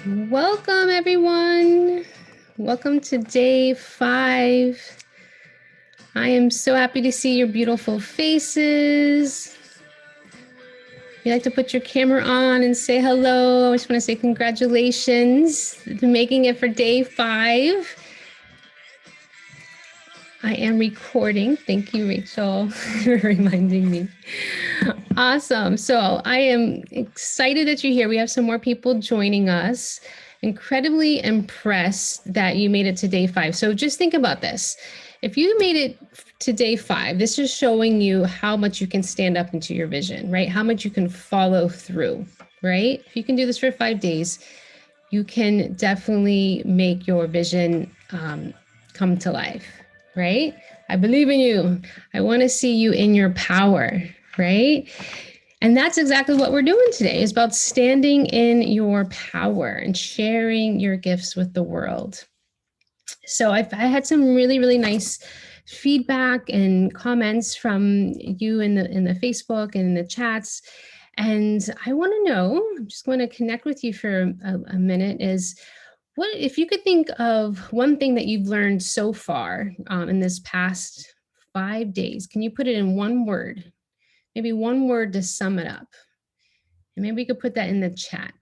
Welcome, everyone. Welcome to day 5. I am so happy to see your beautiful faces. If you'd like to put your camera on and say hello, I just want to say congratulations to making it for day 5. I am recording. Thank you, Rachel, for reminding me. Awesome. So I am excited that you're here. We have some more people joining us. Incredibly impressed that you made it to day 5. So just think about this. If you made it to day 5, this is showing you how much you can stand up into your vision, right? How much you can follow through, right? If you can do this for 5 days, you can definitely make your vision come to life, right? I believe in you. I want to see you in your power, right? And that's exactly what we're doing today, is about standing in your power and sharing your gifts with the world. So I had some really, really nice feedback and comments from you in the Facebook and in the chats. And I want to know, I'm just going to connect with you for a minute, is what if you could think of one thing that you've learned so far in this past 5 days? Can you put it in one word? Maybe one word to sum it up. And maybe we could put that in the chat.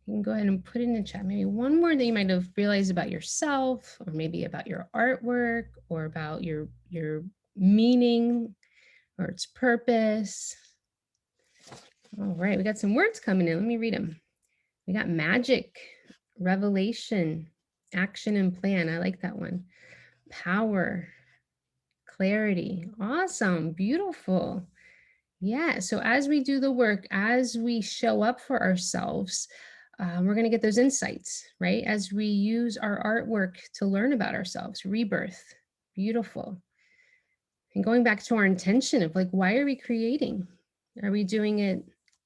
You can go ahead and put it in the chat. Maybe one word that you might have realized about yourself, or maybe about your artwork, or about your meaning or its purpose. All right, we got some words coming in. Let me read them. We got magic, revelation, action and plan. I like that one. Power, clarity. Awesome, beautiful. Yeah, so as we do the work, as we show up for ourselves, we're going to get those insights, right? As we use our artwork to learn about ourselves, rebirth, beautiful. And going back to our intention of like, why are we creating? Are we doing it?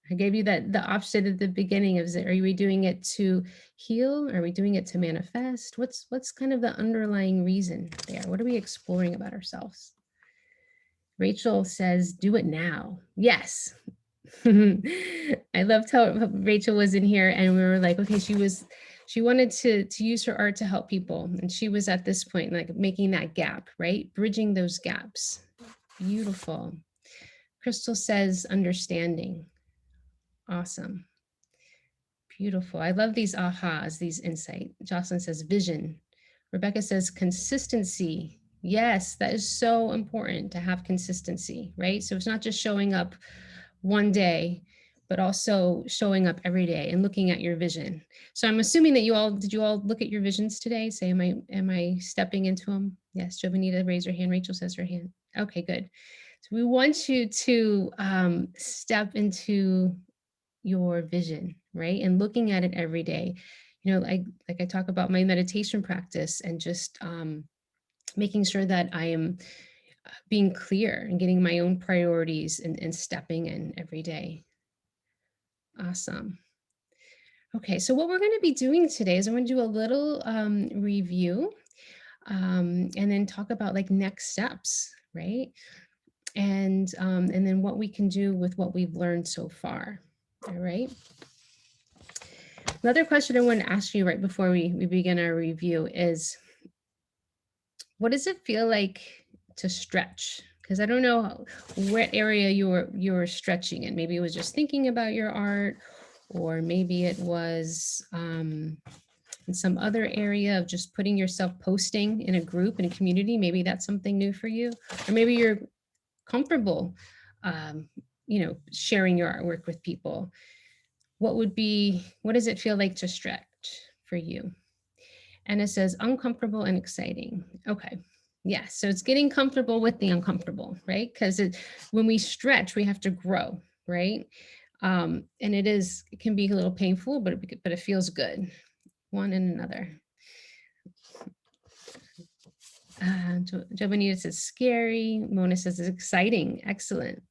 I gave you the opposite at the beginning of it. Are we doing it to heal? Are we doing it to manifest? What's kind of the underlying reason there? What are we exploring about ourselves? Rachel says, do it now. Yes. I loved how Rachel was in here and we were like, okay, she wanted to use her art to help people. And she was at this point, like making that gap, right? Bridging those gaps. Beautiful. Crystal says, understanding. Awesome. Beautiful. I love these ahas, these insight. Jocelyn says, vision. Rebecca says, consistency. Yes, that is so important to have consistency, right? So it's not just showing up one day, but also showing up every day and looking at your vision. So I'm assuming that did you all look at your visions today? Say, am I stepping into them? Yes, Jovanita raised her hand. Rachel says her hand. Okay, good. So we want you to step into your vision, right? And looking at it every day. You know, like I talk about my meditation practice and just making sure that I am being clear and getting my own priorities and stepping in every day. Awesome. Okay, so what we're going to be doing today is I'm going to do a little review and then talk about like next steps, right? And then what we can do with what we've learned so far. All right. Another question I want to ask you right before we begin our review is, what does it feel like to stretch? Because I don't know what area you were stretching in. Maybe it was just thinking about your art, or maybe it was in some other area of just putting yourself posting in a group, in a community. Maybe that's something new for you, or maybe you're comfortable, sharing your artwork with people. What does it feel like to stretch for you? And it says uncomfortable and exciting. Okay. Yeah, so it's getting comfortable with the uncomfortable, right? Because when we stretch, we have to grow, right? And it can be a little painful, but it feels good. One and another. Jovanita says scary. Mona says it's exciting. Excellent.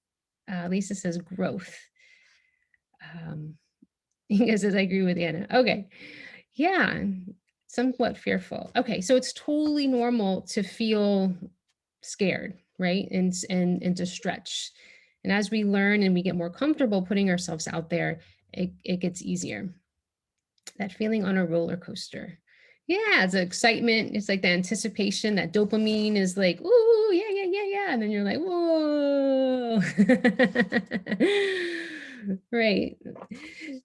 Lisa says growth. Inga says I agree with Anna. Okay. Yeah. Somewhat fearful. Okay, so it's totally normal to feel scared, right? And to stretch. And as we learn and we get more comfortable putting ourselves out there, it gets easier. That feeling on a roller coaster. Yeah, it's excitement. It's like the anticipation. That dopamine is like, ooh, yeah, yeah, yeah, yeah. And then you're like, whoa. Right.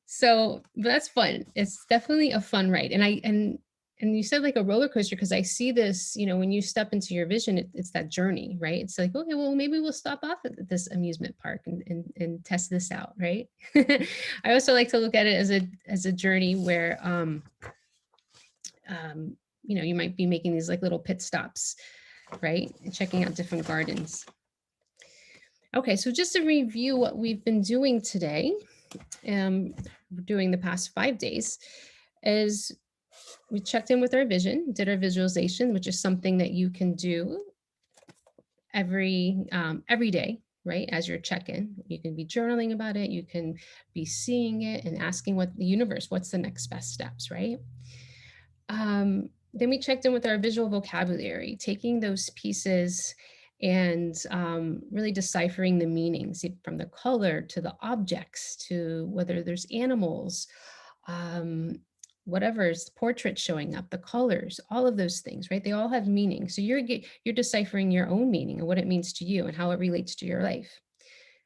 So but that's fun. It's definitely a fun ride. And you said like a roller coaster because I see this, when you step into your vision, it's that journey, right? It's like, okay, well, maybe we'll stop off at this amusement park and test this out, right? I also like to look at it as a journey where you might be making these like little pit stops, right? And checking out different gardens. Okay, so just to review what we've been doing today, doing the past 5 days, is we checked in with our vision, did our visualization, which is something that you can do every day, right? As your check-in, you can be journaling about it, you can be seeing it and asking what the universe, what's the next best steps, right? Then we checked in with our visual vocabulary, taking those pieces and really deciphering the meanings from the color to the objects to whether there's animals, um, whatever's portrait showing up, the colors, all of those things, right? They all have meaning. So you're deciphering your own meaning and what it means to you and how it relates to your life.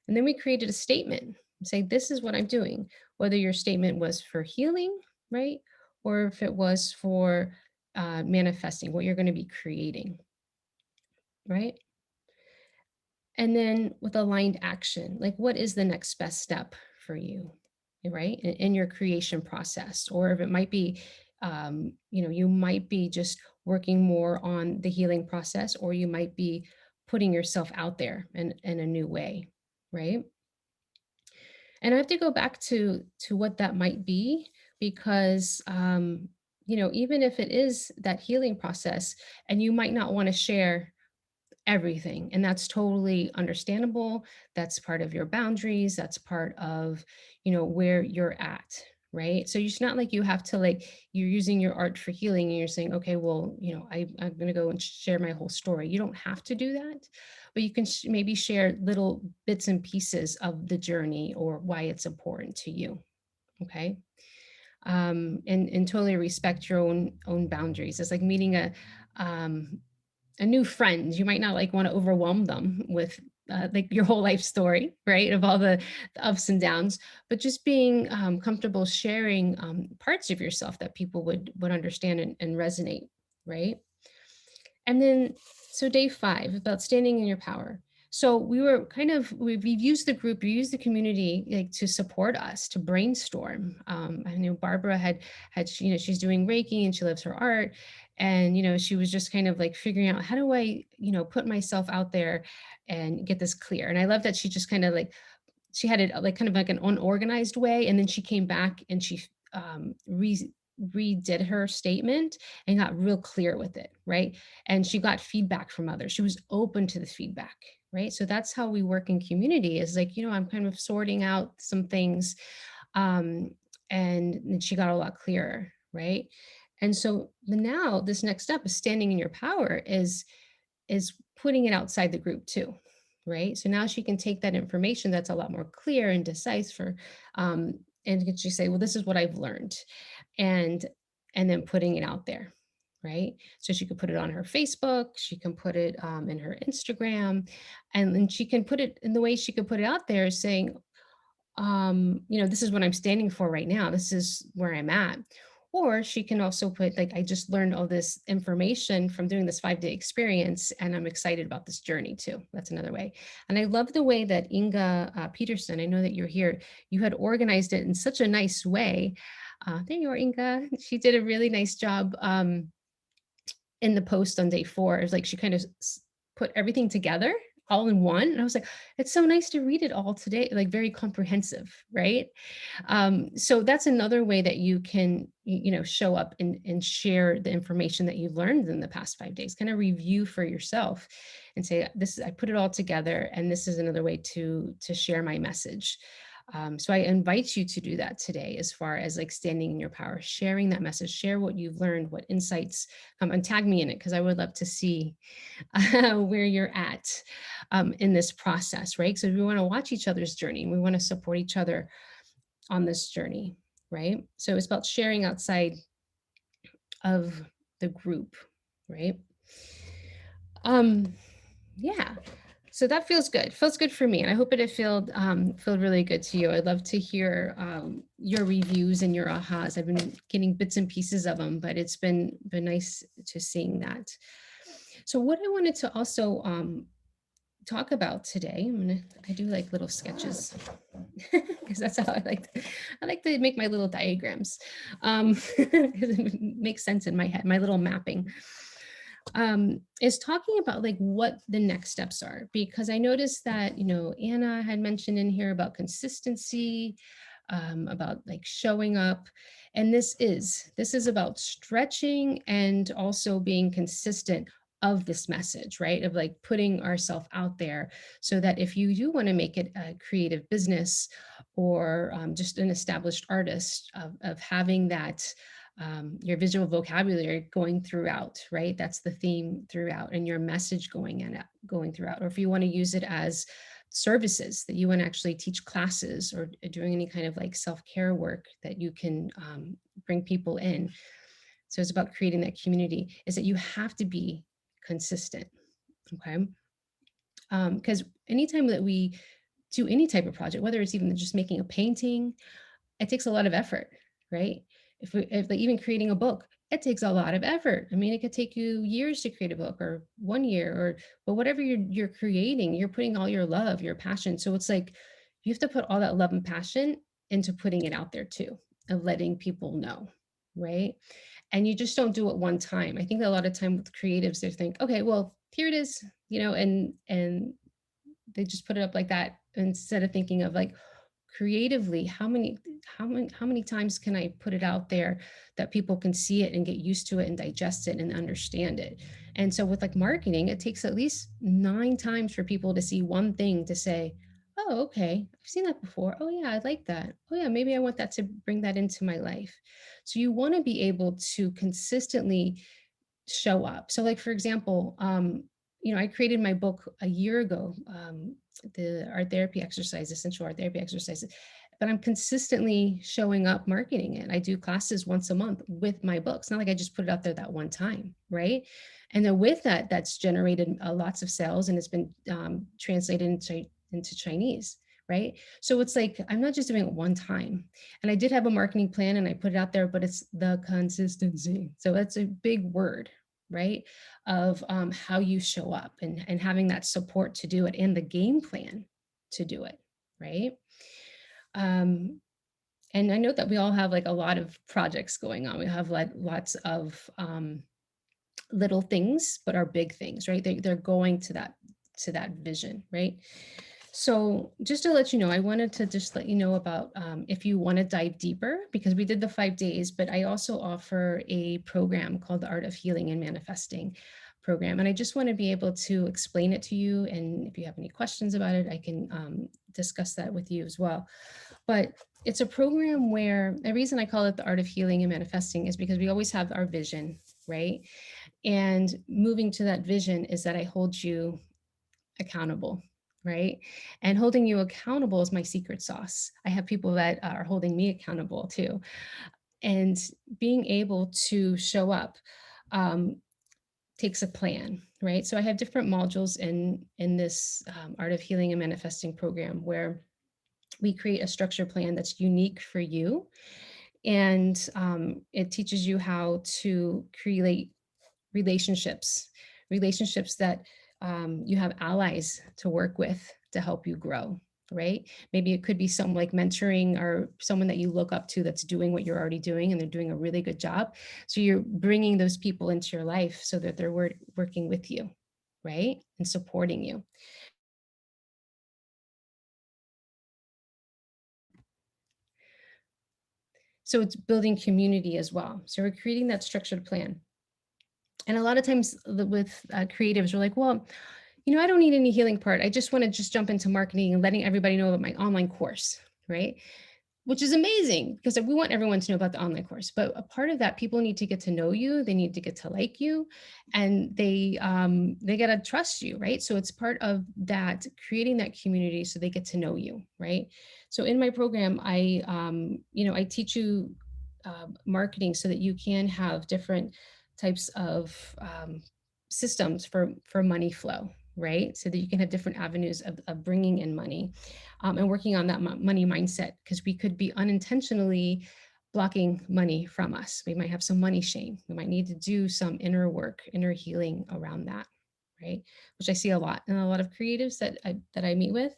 And then we created a statement, say, this is what I'm doing, whether your statement was for healing, right? Or if it was for manifesting what you're going to be creating, right? And then with aligned action, like what is the next best step for you, right? In your creation process, or if it might be, you might be just working more on the healing process, or you might be putting yourself out there in a new way, right? And I have to go back to what that might be because even if it is that healing process and you might not want to share everything, and that's totally understandable. That's part of your boundaries, that's part of where you're at, right? So it's not like you have to, like, you're using your art for healing and you're saying, okay, well, I'm going to go and share my whole story. You don't have to do that, but you can maybe share little bits and pieces of the journey or why it's important to you. Okay. And totally respect your own boundaries. It's like meeting a new friend. You might not like want to overwhelm them with like your whole life story, right? Of all the ups and downs, but just being comfortable sharing parts of yourself that people would understand and resonate, right? And then, so day 5, about standing in your power. So we've used the group, we used the community like to support us, to brainstorm. I know Barbara had, she's doing Reiki and she loves her art. And, she was just kind of like figuring out, how do I, put myself out there and get this clear? And I love that she just kind of like, she had it like kind of like an unorganized way. And then she came back and she redid her statement and got real clear with it, right? And she got feedback from others. She was open to the feedback, right? So that's how we work in community, is like, I'm kind of sorting out some things. Um, and she got a lot clearer, right? And so now this next step is standing in your power is putting it outside the group too, right? So now she can take that information that's a lot more clear and decipher, and can she say, well, this is what I've learned, and then putting it out there, right? So she could put it on her Facebook, she can put it in her Instagram, and then she can put it in the way she could put it out there, saying, this is what I'm standing for right now. This is where I'm at. Or she can also put, like, I just learned all this information from doing this 5-day experience, and I'm excited about this journey too. That's another way. And I love the way that Inga Peterson, I know that you're here, you had organized it in such a nice way. There you are, Inga. She did a really nice job in the post on day 4. It was like she kind of put everything together all in one. And I was like, it's so nice to read it all today, like very comprehensive, right? So that's another way that you can, show up and share the information that you learned in the past 5 days, kind of review for yourself and say, I put it all together, and this is another way to share my message. So I invite you to do that today, as far as like standing in your power, sharing that message, share what you've learned, what insights, and tag me in it, because I would love to see where you're at in this process, right? So we want to watch each other's journey. We want to support each other on this journey, right? So it's about sharing outside of the group, right? Um, yeah. So that feels good. Feels good for me, and I hope it feel really good to you. I'd love to hear your reviews and your ahas. I've been getting bits and pieces of them, but it's been nice to seeing that. So what I wanted to also talk about today, I do like little sketches because that's how I like to make my little diagrams because it makes sense in my head, my little mapping. Is talking about like what the next steps are, because I noticed that, you know, Anna had mentioned in here about consistency, about like showing up. And this is about stretching and also being consistent of this message, right? Of like putting ourselves out there so that if you do want to make it a creative business or just an established artist, of having that your visual vocabulary going throughout, right? That's the theme throughout, and your message going throughout. Or if you want to use it as services, that you want to actually teach classes or doing any kind of like self-care work that you can bring people in. So it's about creating that community, is that you have to be consistent, okay? Because anytime that we do any type of project, whether it's even just making a painting, it takes a lot of effort, right? If like even creating a book, it takes a lot of effort. I mean, it could take you years to create a book, or 1 year, or but whatever you're creating, you're putting all your love, your passion. So it's like you have to put all that love and passion into putting it out there too, of letting people know, right? And you just don't do it one time. I think that a lot of time with creatives, they think, okay, well, here it is, you know, and they just put it up like that instead of thinking of like, creatively, how many times can I put it out there that people can see it and get used to it and digest it and understand it? And so with like marketing, it takes at least 9 times for people to see one thing to say, oh, okay, I've seen that before. Oh yeah, I like that. Oh yeah, maybe I want that to bring that into my life. So you want to be able to consistently show up. So like for example, you know, I created my book a year ago, the art therapy exercise, essential art therapy exercises, but I'm consistently showing up marketing it. I do classes once a month with my books. Not like I just put it out there that one time, right? And then with that, that's generated lots of sales, and it's been translated into Chinese, right? So it's like I'm not just doing it one time. And I did have a marketing plan and I put it out there, but it's the consistency. So that's a big word, right? Of how you show up, and having that support to do it, and the game plan to do it, right? Um, and I know that we all have like a lot of projects going on. We have like lots of little things, but are big things, right? They're going to that vision, right? So just to let you know, I wanted to just let you know about if you want to dive deeper, because we did the 5 days, but I also offer a program called the Art of Healing and Manifesting program. And I just want to be able to explain it to you. And if you have any questions about it, I can discuss that with you as well. But it's a program where the reason I call it the Art of Healing and Manifesting is because we always have our vision, right? And moving to that vision is that I hold you accountable, right? And holding you accountable is my secret sauce. I have people that are holding me accountable too. And being able to show up takes a plan, right? So I have different modules in this Art of Healing and Manifesting program where we create a structure plan that's unique for you. And it teaches you how to create relationships, relationships that you have allies to work with to help you grow, right? Maybe it could be some like mentoring, or someone that you look up to that's doing what you're already doing and they're doing a really good job. So you're bringing those people into your life so that they're working with you, right? And supporting you. So it's building community as well. So we're creating that structured plan. And a lot of times with creatives, we're like, well, you know, I don't need any healing part. I just want to just jump into marketing and letting everybody know about my online course, right? Which is amazing because we want everyone to know about the online course. But a part of that, people need to get to know you. They need to get to like you, and they got to trust you, right? So it's part of that, creating that community so they get to know you, right? So in my program, I teach you marketing so that you can have different types of systems for money flow, right? So that you can have different avenues of bringing in money, and working on that money mindset, because we could be unintentionally blocking money from us. We might have some money shame. We might need to do some inner work, inner healing around that, right? Which I see a lot in a lot of creatives that I meet with.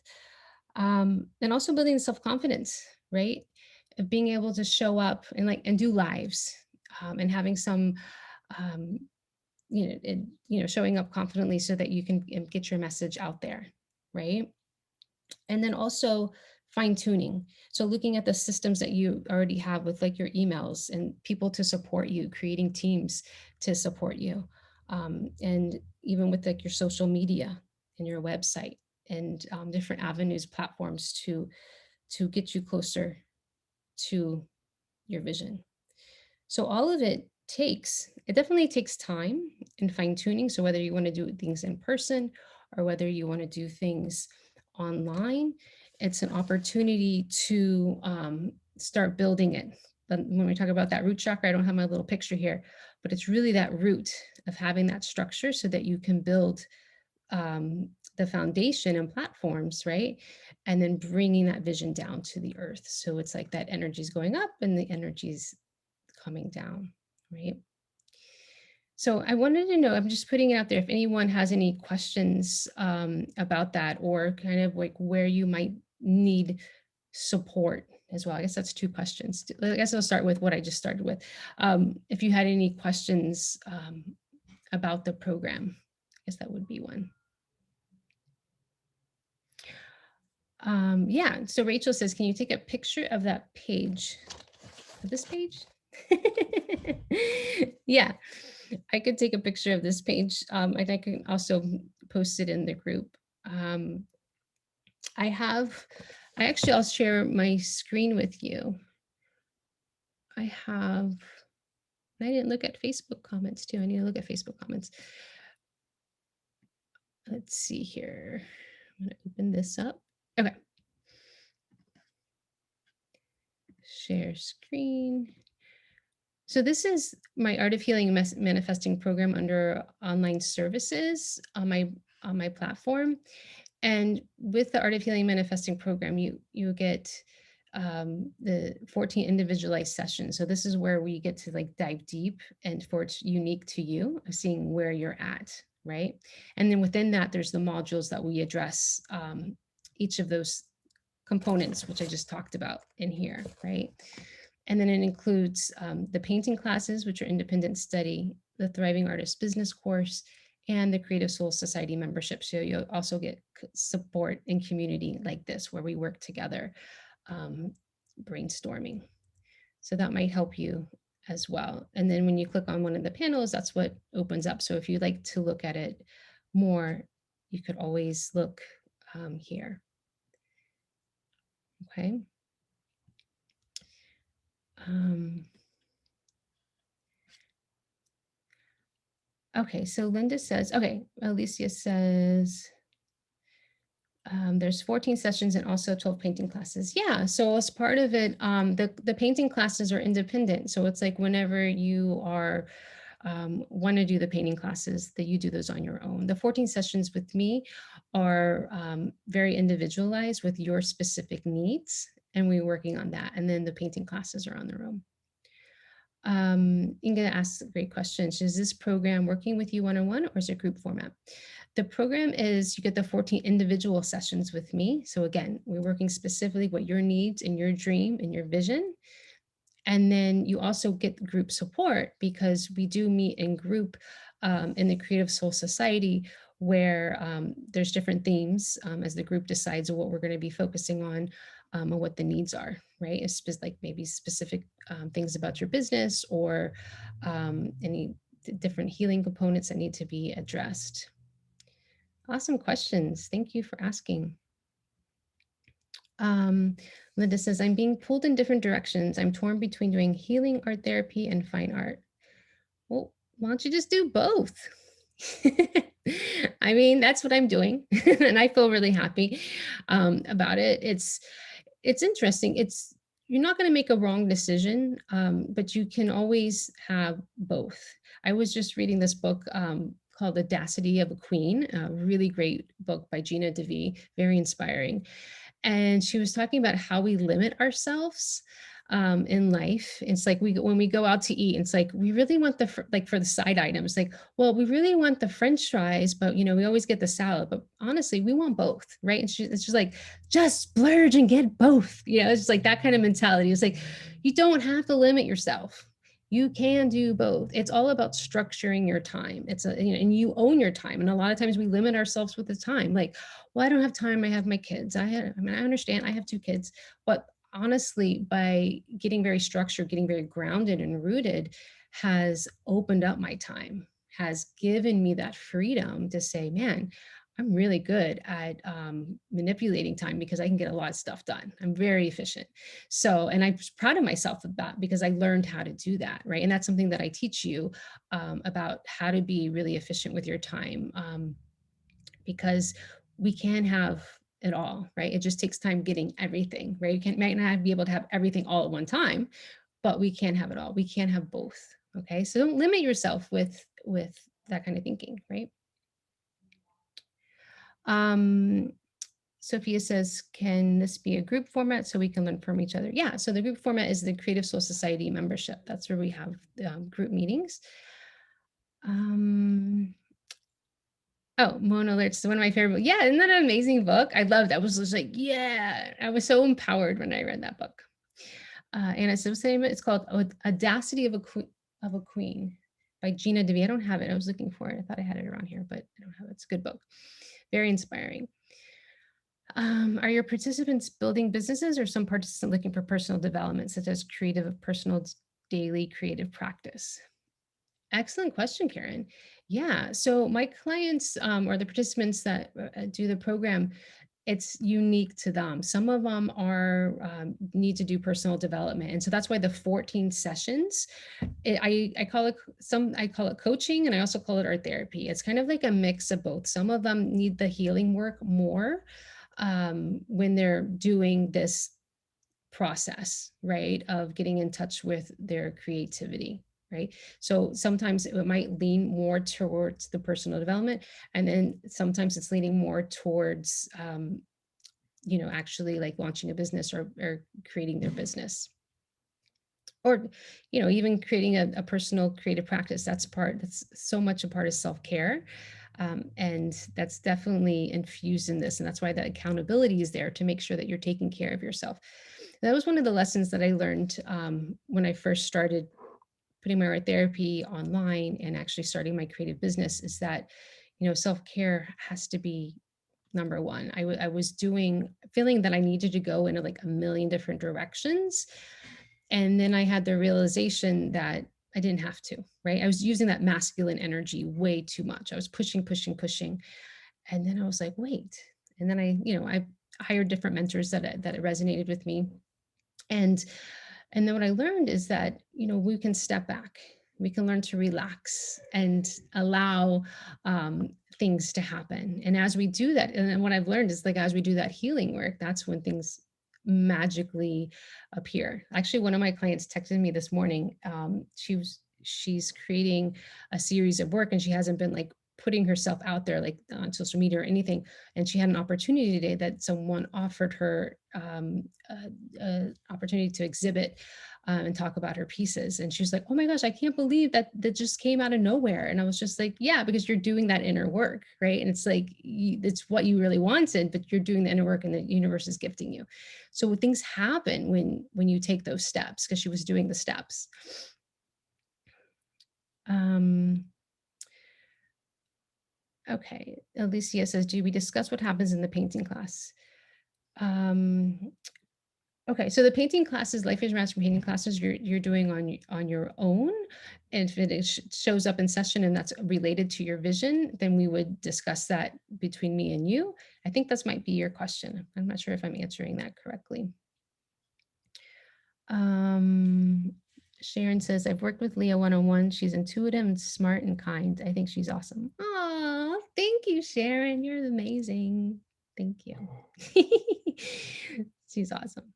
And also building self-confidence, right? Of being able to show up and do lives, and having some, um, showing up confidently so that you can get your message out there, right? And then also fine tuning. So looking at the systems that you already have with like your emails and people to support you, creating teams to support you. And even with like your social media and your website, and different avenues, platforms to get you closer to your vision. So all of it definitely takes time and fine tuning. So whether you want to do things in person or whether you want to do things online, it's an opportunity to start building it. But when we talk about that root chakra, I don't have my little picture here, but it's really that root of having that structure so that you can build the foundation and platforms, right? And then bringing that vision down to the earth. So it's like that energy is going up and the energy's coming down, right? So I wanted to know, I'm just putting it out there, if anyone has any questions about that, or kind of like where you might need support as well. I guess that's two questions. I guess I'll start with what I just started with. If you had any questions about the program, I guess that would be one. Yeah, so Rachel says, can you take a picture of that page? Of this page? Yeah, I could take a picture of this page, and I can also post it in the group. I'll share my screen with you. I didn't look at Facebook comments too. I need to look at Facebook comments. Let's see here. I'm gonna open this up. Okay. Share screen. So this is my Art of Healing Manifesting program under online services on my platform. And with the Art of Healing Manifesting program, you get the 14 individualized sessions. So this is where we get to like dive deep, and for it's unique to you, of seeing where you're at, right? And then within that, there's the modules that we address, each of those components, which I just talked about in here, right? And then it includes the painting classes, which are independent study, the Thriving Artist Business course, and the Creative Soul Society membership. So you'll also get support and community like this, where we work together, brainstorming. So that might help you as well. And then when you click on one of the panels, that's what opens up. So if you'd like to look at it more, you could always look here. Okay. Okay, so Linda says, okay, Alicia says, there's 14 sessions and also 12 painting classes. Yeah, so as part of it, the painting classes are independent. So it's like whenever you are want to do the painting classes, that you do those on your own. The 14 sessions with me are very individualized with your specific needs, and we're working on that. And then the painting classes are on their own. Inga asks a great question. Is this program working with you one-on-one, or is it group format? The program is, you get the 14 individual sessions with me. So again, we're working specifically what your needs and your dream and your vision. And then you also get group support, because we do meet in group in the Creative Soul Society, where there's different themes as the group decides what we're going to be focusing on, and what the needs are, right? It's just like maybe specific things about your business, or any different healing components that need to be addressed. Awesome questions. Thank you for asking. Linda says, I'm being pulled in different directions. I'm torn between doing healing, art therapy, and fine art. Well, why don't you just do both? That's what I'm doing, and I feel really happy about it. It's interesting. You're not going to make a wrong decision, but you can always have both. I was just reading this book called Audacity of a Queen, a really great book by Gina DeVee, very inspiring. And she was talking about how we limit ourselves in life. It's like when we go out to eat, it's like we really want like for the side items, like, well, we really want the French fries, but we always get the salad. But honestly, we want both, right? And it's just like, just splurge and get both. It's just like that kind of mentality. It's like you don't have to limit yourself. You can do both. It's all about structuring your time. And you own your time. And a lot of times we limit ourselves with the time. Like, well, I don't have time. I have my kids. I mean, I understand. I have two kids, but honestly, by getting very structured, getting very grounded and rooted has opened up my time, has given me that freedom to say, man, I'm really good at manipulating time because I can get a lot of stuff done. I'm very efficient. So, and I'm proud of myself of that because I learned how to do that, right? And that's something that I teach you about how to be really efficient with your time. Because we can have it all, right? It just takes time getting everything, right? Might not be able to have everything all at one time, but we can have it all. We can have both. Okay. So don't limit yourself with that kind of thinking, right? Um, Sophia says, can this be a group format so we can learn from each other? Yeah. So the group format is the Creative Soul Society membership. That's where we have group meetings. Oh, Mona Alerts is one of my favorite. Yeah, isn't that an amazing book? I loved. I was just like, yeah, I was so empowered when I read that book. And it's the same. It's called Audacity of a Queen by Gina DeVee. I don't have it. I was looking for it. I thought I had it around here, but I don't have it. It's a good book. Very inspiring. Are your participants building businesses or some participants looking for personal development, such as personal daily creative practice? Excellent question, Karen. Yeah. So my clients or the participants that do the program, it's unique to them. Some of them are need to do personal development, and so that's why the 14 sessions. I call it I call it coaching, and I also call it art therapy. It's kind of like a mix of both. Some of them need the healing work more when they're doing this process, right, of getting in touch with their creativity, right? So sometimes it might lean more towards the personal development, and then sometimes it's leaning more towards, actually like launching a business or creating their business. Or, even creating a personal creative practice. That's so much a part of self-care. And that's definitely infused in this. And that's why the accountability is there to make sure that you're taking care of yourself. That was one of the lessons that I learned when I first started putting my art therapy online and actually starting my creative business is that, self-care has to be number one. I was feeling that I needed to go into like a million different directions. And then I had the realization that I didn't have to, right? I was using that masculine energy way too much. I was pushing, pushing, pushing. And then I was like, wait. And then I hired different mentors that it resonated with me. And then what I learned is that, we can step back. We can learn to relax and allow things to happen. And as we do that, and then what I've learned is like as we do that healing work, that's when things magically appear. Actually, one of my clients texted me this morning. She's creating a series of work and she hasn't been like putting herself out there like on social media or anything. And she had an opportunity today that someone offered her opportunity to exhibit and talk about her pieces. And she was like, oh my gosh, I can't believe that just came out of nowhere. And I was just like, yeah, because you're doing that inner work, right? And it's like, it's what you really wanted, but you're doing the inner work and the universe is gifting you. So things happen when you take those steps, because she was doing the steps. Okay, Alicia says, do we discuss what happens in the painting class? Okay, so the painting classes, Life is Master painting classes, you're doing on your own. And if it shows up in session and that's related to your vision, then we would discuss that between me and you. I think this might be your question. I'm not sure if I'm answering that correctly. Sharon says, I've worked with Leah one-on-one. She's intuitive and smart and kind. I think she's awesome. Oh, thank you, Sharon. You're amazing. Thank you. She's awesome.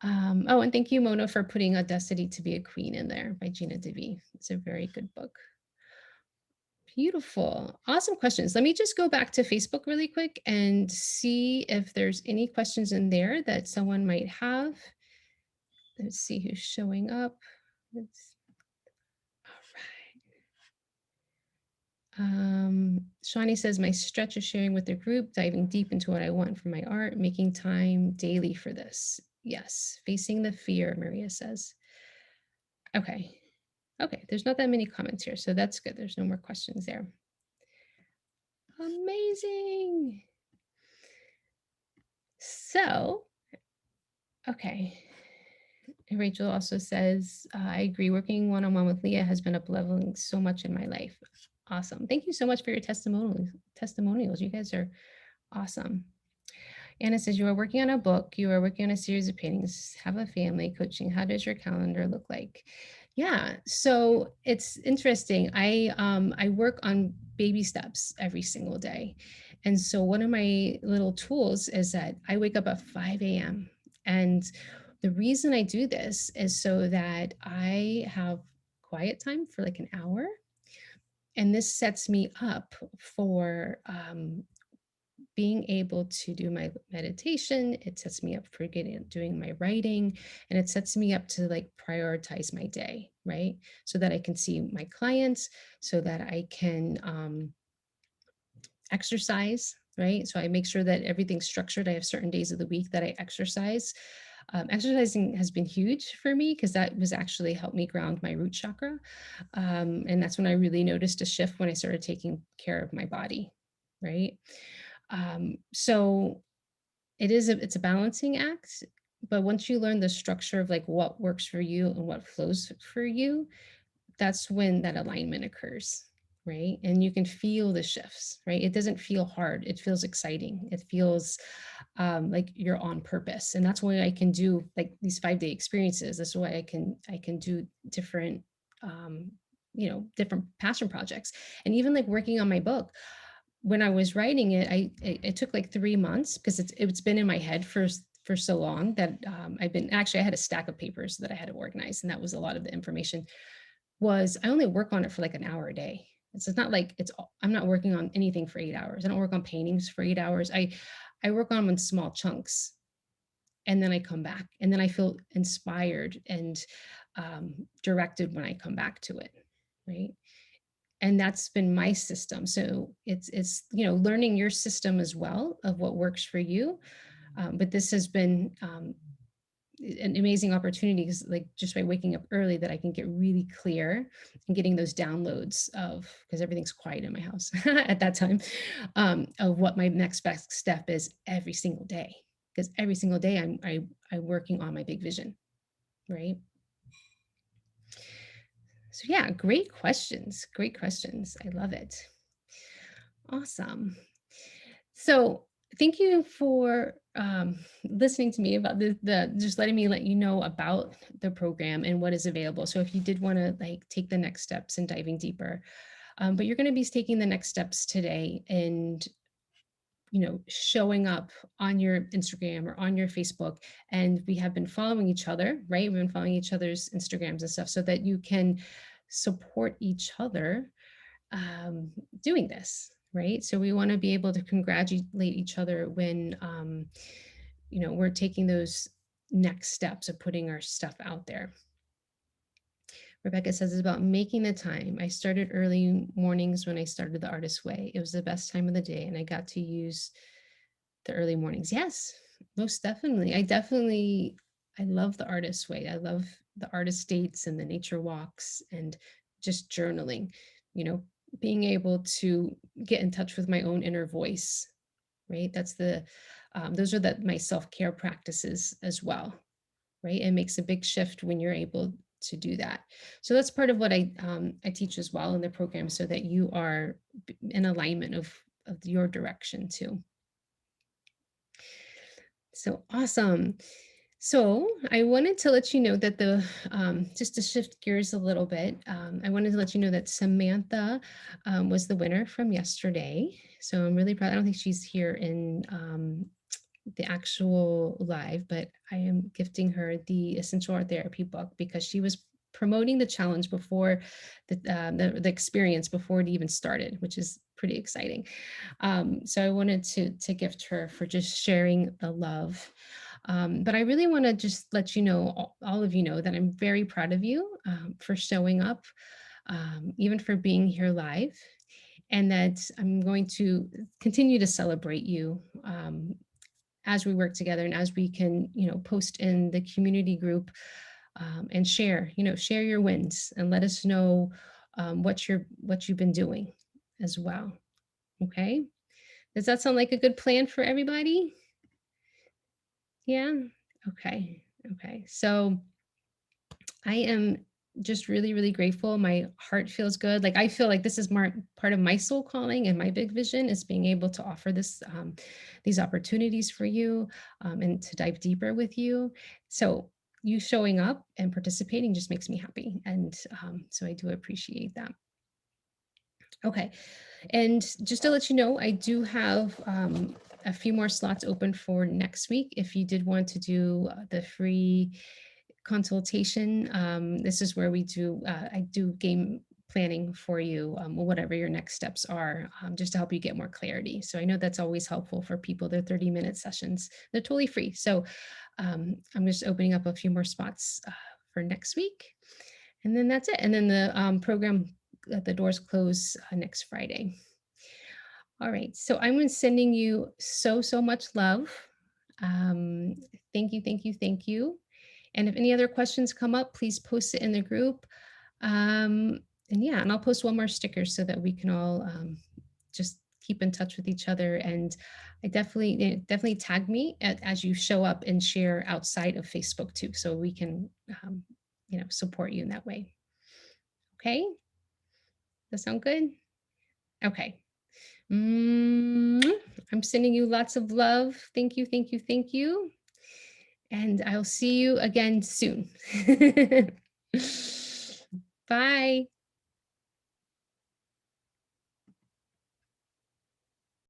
Oh, and thank you, Mona, for putting Audacity to be a Queen in there by Gina DeVee. It's a very good book. Beautiful. Awesome questions. Let me just go back to Facebook really quick and see if there's any questions in there that someone might have. Let's see who's showing up. Let's, all right. Shawnee says, my stretch is sharing with the group, diving deep into what I want from my art, making time daily for this. Yes, facing the fear, Maria says. Okay. Okay, there's not that many comments here, so that's good. There's no more questions there. Amazing. So, okay. And Rachel also says, I agree, working one-on-one with Leah has been up-leveling so much in my life. Awesome. Thank you so much for your testimonials. You guys are awesome. Anna says, you are working on a book, you are working on a series of paintings, have a family, coaching. How does your calendar look like? Yeah, so it's interesting. I work on baby steps every single day. And so one of my little tools is that I wake up at 5 a.m. And the reason I do this is so that I have quiet time for like an hour. And this sets me up for being able to do my meditation. It sets me up for doing my writing, and it sets me up to like prioritize my day, right? So that I can see my clients, so that I can exercise, right? So I make sure that everything's structured. I have certain days of the week that I exercise. Exercising has been huge for me because that was actually helped me ground my root chakra. And that's when I really noticed a shift when I started taking care of my body, right? So it's a balancing act, but once you learn the structure of like what works for you and what flows for you, that's when that alignment occurs, right? And you can feel the shifts, right? It doesn't feel hard. It feels exciting. It feels like you're on purpose. And that's why I can do like these 5-day experiences. That's why I can do different, different passion projects. And even like working on my book, when I was writing it, it took like 3 months because it's been in my head for so long that I had a stack of papers that I had to organize, and that was a lot of the information. Was I only work on it for like an hour a day. It's not like I'm not working on anything for 8 hours. I don't work on paintings for 8 hours. I work on them in small chunks, and then I come back, and then I feel inspired and directed when I come back to it, right? And that's been my system. So it's learning your system as well of what works for you. But this has been an amazing opportunity because like just by waking up early that I can get really clear and getting those downloads of, because everything's quiet in my house at that time, of what my next best step is every single day. Because every single day I'm working on my big vision, right? So yeah, great questions. Great questions. I love it. Awesome. So thank you for listening to me about just letting me let you know about the program and what is available. So if you did want to like take the next steps and diving deeper, but you're going to be taking the next steps today and showing up on your Instagram or on your Facebook. And we have been following each other, right? We've been following each other's Instagrams and stuff so that you can support each other doing this, right? So we want to be able to congratulate each other when, we're taking those next steps of putting our stuff out there. Rebecca says it's about making the time. I started early mornings when I started the Artist Way. It was the best time of the day, and I got to use the early mornings. Yes, most definitely. I love the Artist Way. I love the artist dates and the nature walks and just journaling, being able to get in touch with my own inner voice, right? Those are my self-care practices as well, right? It makes a big shift when you're able to do that. So that's part of what I teach as well in the program, so that you are in alignment of your direction too. So awesome. So I wanted to let you know that just to shift gears a little bit, I wanted to let you know that Samantha was the winner from yesterday. So I'm really proud. I don't think she's here in the actual live, but I am gifting her the Essential Art Therapy book because she was promoting the challenge before the experience before it even started, which is pretty exciting. So I wanted to gift her for just sharing the love. But I really want to just let you know, all of you know, that I'm very proud of you for showing up, even for being here live, and that I'm going to continue to celebrate you as we work together and as we can, post in the community group and share, share your wins and let us know what you've been doing as well. Okay. Does that sound like a good plan for everybody? Yeah. Okay. Okay. So I am just really, really grateful. My heart feels good. Like I feel like this is part of my soul calling, and my big vision is being able to offer these opportunities for you, and to dive deeper with you. So you showing up and participating just makes me happy, and so I do appreciate that. Okay, and just to let you know, I do have a few more slots open for next week. If you did want to do the free consultation, this is where I do game planning for you, whatever your next steps are, just to help you get more clarity. So I know that's always helpful for people. They're 30-minute sessions. They're totally free. So I'm just opening up a few more spots for next week. And then that's it. And then the program, the doors close next Friday. All right. So I'm sending you so, so much love. Um, thank you, thank you, thank you. And if any other questions come up, please post it in the group. And yeah, and I'll post one more sticker so that we can all just keep in touch with each other. And I definitely tag me as you show up and share outside of Facebook too, so we can support you in that way. Okay, that sound good? Okay. I'm sending you lots of love. Thank you, thank you, thank you. And I'll see you again soon. Bye.